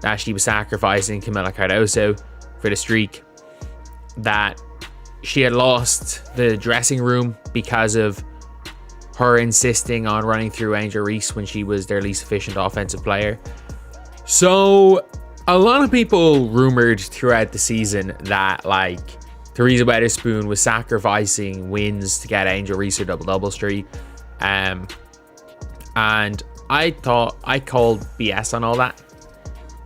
that she was sacrificing Camila Cardoso for the streak, that she had lost the dressing room because of her insisting on running through Angel Reese when she was their least efficient offensive player. So a lot of people rumored throughout the season that like Teresa Weatherspoon was sacrificing wins to get Angel Reese her double-double streak. And I called BS on all that.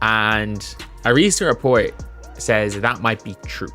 And a recent report says that might be true.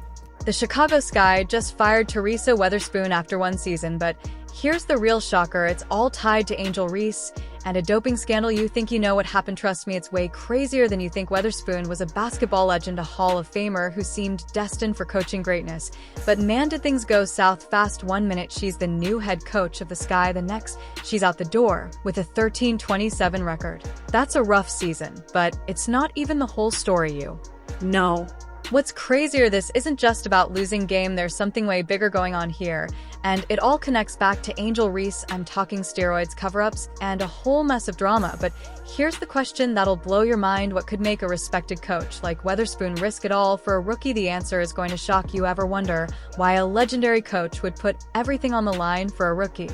The Chicago Sky just fired Teresa Weatherspoon after one season, but here's the real shocker. It's all tied to Angel Reese and a doping scandal. You think you know what happened. Trust me, it's way crazier than you think. Weatherspoon was a basketball legend, a Hall of Famer who seemed destined for coaching greatness. But man, did things go south fast. One minute she's the new head coach of the Sky, the next she's out the door with a 13-27 record. That's a rough season, but it's not even the whole story, you know. What's crazier, this isn't just about losing game, there's something way bigger going on here. And it all connects back to Angel Reese. I'm talking steroids, cover-ups, and a whole mess of drama. But here's the question that'll blow your mind. What could make a respected coach like Weatherspoon risk it all for a rookie? The answer is going to shock you. Ever wonder why a legendary coach would put everything on the line for a rookie?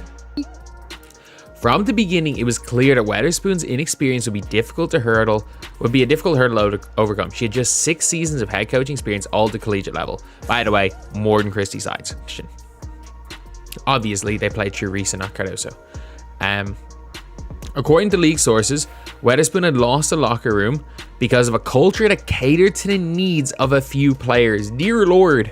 From the beginning, it was clear that Weatherspoon's inexperience would be a difficult hurdle to overcome. She had just 6 seasons of head coaching experience, all at the collegiate level. By the way, more than Christie sides. Obviously, they played through Reese and not Cardoso. According to league sources, Weatherspoon had lost the locker room because of a culture that catered to the needs of a few players. Dear Lord.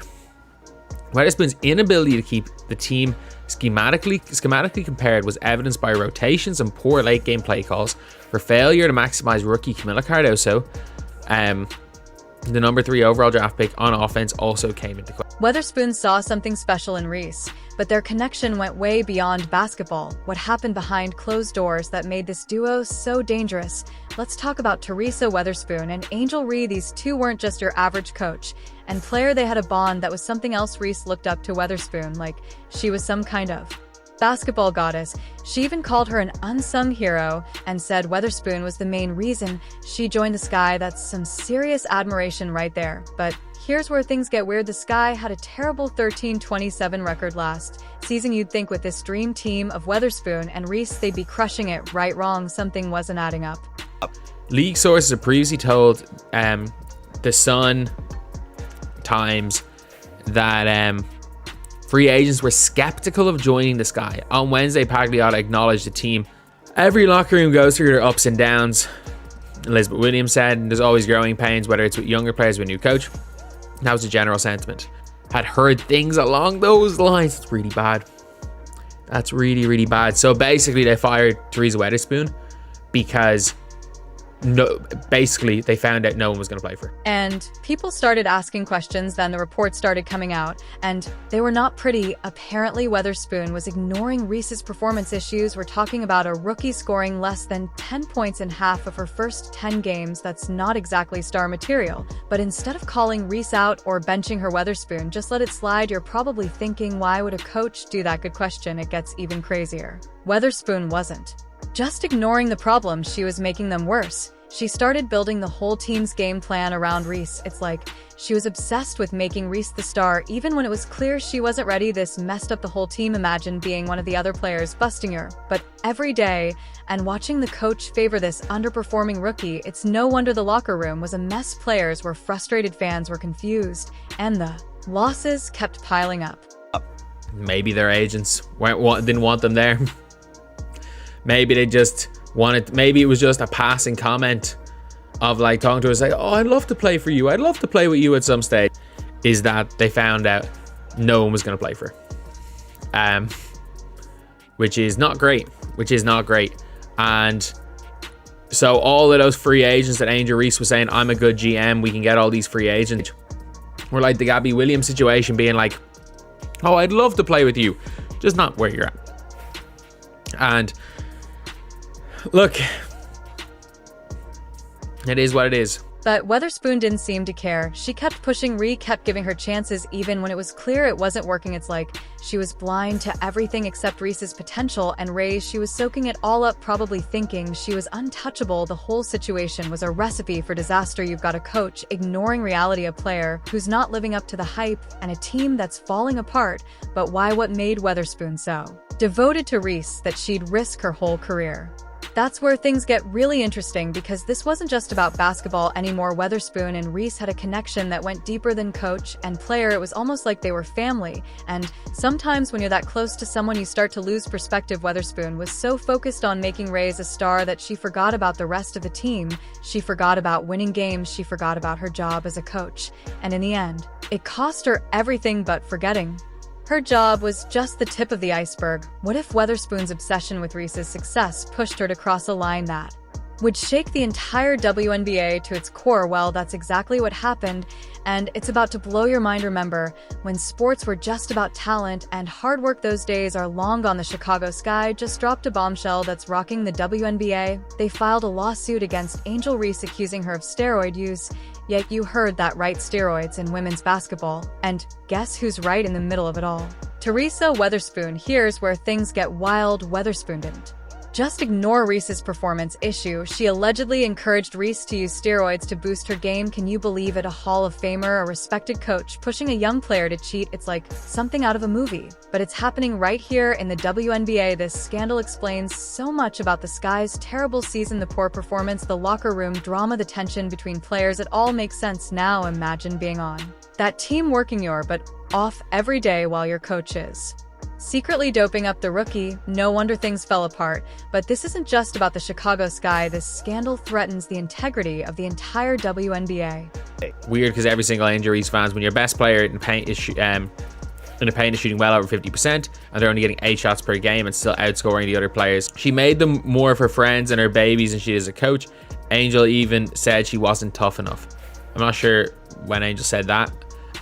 Weatherspoon's inability to keep the team schematically compared was evidenced by rotations and poor late game play calls. Her failure to maximize rookie Camila Cardoso, the number 3 overall draft pick on offense, also came into question. Weatherspoon saw something special in Reese, but their connection went way beyond basketball. What happened behind closed doors that made this duo so dangerous? Let's talk about Teresa Weatherspoon and Angel Reese. These two weren't just your average coach and player. They had a bond that was something else. Reese looked up to Weatherspoon like she was some kind of basketball goddess. She even called her an unsung hero and said Weatherspoon was the main reason she joined the Sky. That's some serious admiration right there. But here's where things get weird. The Sky had a terrible 13-27 record last season. You'd think with this dream team of Weatherspoon and Reese, they'd be crushing it. Right, wrong, something wasn't adding up. League sources have previously told the Sun Times that free agents were skeptical of joining the Sky. On Wednesday, Pagliata acknowledged the team. Every locker room goes through their ups and downs. Elizabeth Williams said there's always growing pains, whether it's with younger players or a new coach. That was the general sentiment. Had heard things along those lines. It's really bad. That's really, really bad. So basically, they fired Teresa Weatherspoon because they found out no one was going to play for her. And people started asking questions. Then the reports started coming out, and they were not pretty. Apparently, Weatherspoon was ignoring Reese's performance issues. We're talking about a rookie scoring less than 10 points in half of her first 10 games. That's not exactly star material. But instead of calling Reese out or benching her, Weatherspoon just let it slide. You're probably thinking, why would a coach do that? Good question. It gets even crazier. Weatherspoon wasn't just ignoring the problems, she was making them worse. She started building the whole team's game plan around Reese. It's like she was obsessed with making Reese the star, even when it was clear she wasn't ready. This messed up the whole team. Imagine being one of the other players busting her, but every day, and watching the coach favor this underperforming rookie. It's no wonder the locker room was a mess. Players were frustrated, fans were confused, and the losses kept piling up. Maybe their agents didn't want them there. Maybe they just maybe it was just a passing comment of like talking to us like, oh, I'd love to play for you. I'd love to play with you at some stage. Is that they found out no one was going to play for her. Which is not great. And so all of those free agents that Angel Reese was saying, I'm a good GM, we can get all these free agents. We're like the Gabby Williams situation being like, oh, I'd love to play with you. Just not where you're at. And look, it is what it is. But Weatherspoon didn't seem to care. She kept pushing. Ree kept giving her chances even when it was clear it wasn't working. It's like she was blind to everything except Reese's potential and Ray's. She was soaking it all up, probably thinking she was untouchable. The whole situation was a recipe for disaster. You've got a coach ignoring reality, a player who's not living up to the hype, and a team that's falling apart. But why? What made Weatherspoon so devoted to Reese that she'd risk her whole career? That's where things get really interesting, because this wasn't just about basketball anymore. Weatherspoon and Reese had a connection that went deeper than coach and player. It was almost like they were family. And sometimes when you're that close to someone, you start to lose perspective. Weatherspoon was so focused on making Rays a star that she forgot about the rest of the team. She forgot about winning games. She forgot about her job as a coach. And in the end, it cost her everything. But forgetting her job was just the tip of the iceberg. What if Weatherspoon's obsession with Reese's success pushed her to cross a line that would shake the entire WNBA to its core? Well, that's exactly what happened, and it's about to blow your mind. Remember, when sports were just about talent and hard work, those days are long gone. The Chicago Sky just dropped a bombshell that's rocking the WNBA. They filed a lawsuit against Angel Reese accusing her of steroid use. Yet you heard that right, steroids in women's basketball. And guess who's right in the middle of it all? Teresa Weatherspoon. Here's where things get wild. Weatherspoon didn't just ignore Reese's performance issue. She allegedly encouraged Reese to use steroids to boost her game. Can you believe it? A Hall of Famer, a respected coach, pushing a young player to cheat. It's like something out of a movie. But it's happening right here in the WNBA. This scandal explains so much about the Sky's terrible season, the poor performance, the locker room drama, the tension between players. It all makes sense now. Imagine being on that team, working your butt off every day while your coach is secretly doping up the rookie. No wonder things fell apart. But this isn't just about the Chicago Sky. This scandal threatens the integrity of the entire WNBA. Weird, because every single Angel Reese fans, when your best player in the paint is shooting well over 50%, and they're only getting 8 shots per game and still outscoring the other players. She made them more of her friends and her babies than she is a coach. Angel even said she wasn't tough enough. I'm not sure when Angel said that.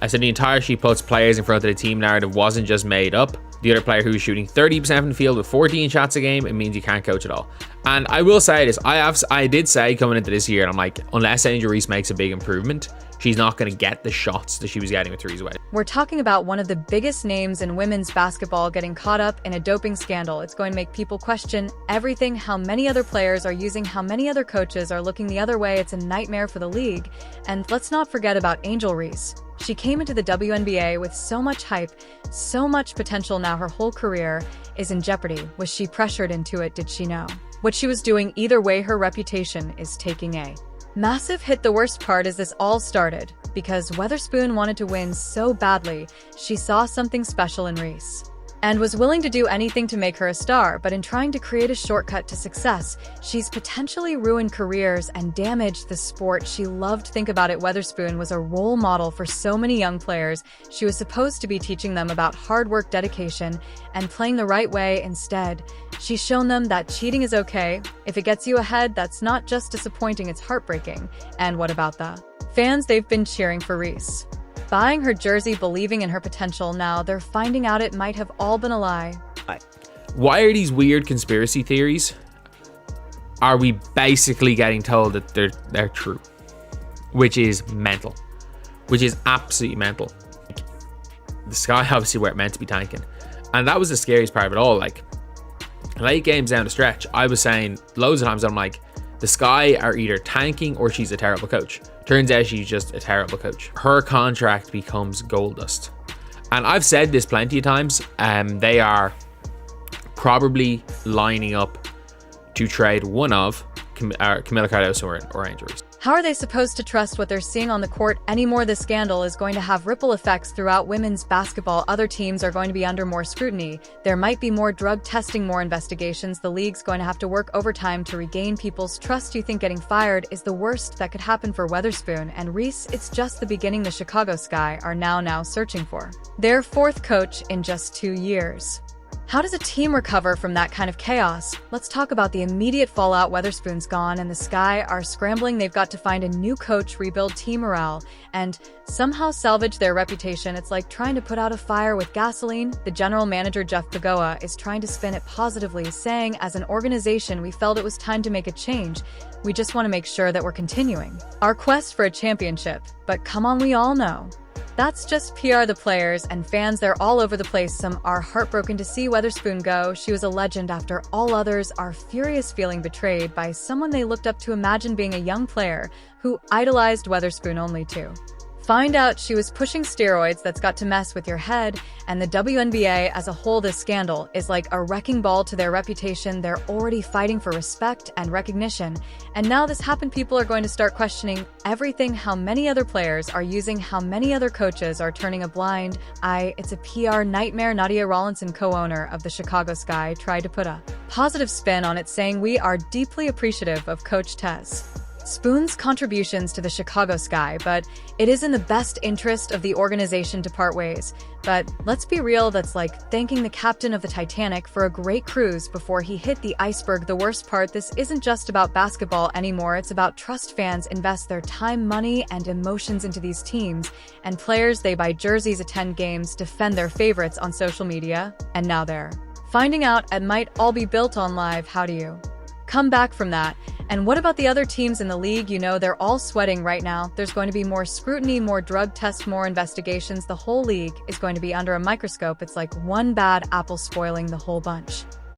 I said the entire "she puts players in front of the team" narrative wasn't just made up. The other player who was shooting 30% from the field with 14 shots a game, it means you can't coach at all. And I will say this, I did say coming into this year, and I'm like, unless Angel Reese makes a big improvement, she's not going to get the shots that she was getting with Teresa Weatherspoon. We're talking about one of the biggest names in women's basketball getting caught up in a doping scandal. It's going to make people question everything, how many other players are using, how many other coaches are looking the other way. It's a nightmare for the league. And let's not forget about Angel Reese. She came into the WNBA with so much hype, so much potential. Now her whole career is in jeopardy. Was she pressured into it? Did she know what she was doing? Either way, her reputation is taking a massive hit. The worst part is this all started because Weatherspoon wanted to win so badly. She saw something special in Reese and was willing to do anything to make her a star. But in trying to create a shortcut to success, she's potentially ruined careers and damaged the sport she loved. Think about it. Weatherspoon was a role model for so many young players. She was supposed to be teaching them about hard work, dedication, and playing the right way. Instead, she's shown them that cheating is okay. If it gets you ahead, that's not just disappointing, it's heartbreaking. And what about the fans? They've been cheering for Reese, buying her jersey, believing in her potential. Now they're finding out it might have all been a lie. Why are these weird conspiracy theories? Are we basically getting told that they're true? Which is mental. Which is absolutely mental. The Sky obviously weren't meant to be tanking. And that was the scariest part of it all. Like, late games down the stretch, I was saying loads of times, I'm like, the Sky are either tanking or she's a terrible coach. Turns out she's just a terrible coach. Her contract becomes gold dust. And I've said this plenty of times. They are probably lining up to trade one of Camila Cardoso or Angel Reese. How are they supposed to trust what they're seeing on the court anymore? This scandal is going to have ripple effects throughout women's basketball. Other teams are going to be under more scrutiny. There might be more drug testing, more investigations. The league's going to have to work overtime to regain people's trust. You think getting fired is the worst that could happen for Weatherspoon and Reese? It's just the beginning. The Chicago Sky are now searching for their fourth coach in just 2 years. How does a team recover from that kind of chaos? Let's talk about the immediate fallout. Weatherspoon's gone, and the Sky are scrambling. They've got to find a new coach, rebuild team morale, and somehow salvage their reputation. It's like trying to put out a fire with gasoline. The general manager, Jeff Pagoa, is trying to spin it positively, saying, as an organization, we felt it was time to make a change. We just want to make sure that we're continuing our quest for a championship. But come on, we all know that's just PR. The players and fans, they're all over the place. Some are heartbroken to see Weatherspoon go. She was a legend after all. Others are furious, feeling betrayed by someone they looked up to. Imagine being a young player who idolized Weatherspoon only to find out she was pushing steroids. That's got to mess with your head. And the WNBA as a whole, this scandal is like a wrecking ball to their reputation. They're already fighting for respect and recognition. And now this happened, people are going to start questioning everything. How many other players are using, how many other coaches are turning a blind eye. It's a PR nightmare. Nadia Rawlinson, co-owner of the Chicago Sky, tried to put a positive spin on it, saying, "We are deeply appreciative of Coach Tess Spoon's contributions to the Chicago Sky, but it is in the best interest of the organization to part ways." But let's be real, that's like thanking the captain of the Titanic for a great cruise before he hit the iceberg. The worst part, this isn't just about basketball anymore, it's about trust. Fans invest their time, money, and emotions into these teams, and players, they buy jerseys, attend games, defend their favorites on social media, and now they're finding out it might all be built on live. How do you come back from that? And what about the other teams in the league? You know, they're all sweating right now. There's going to be more scrutiny, more drug tests, more investigations. The whole league is going to be under a microscope. It's like one bad apple spoiling the whole bunch.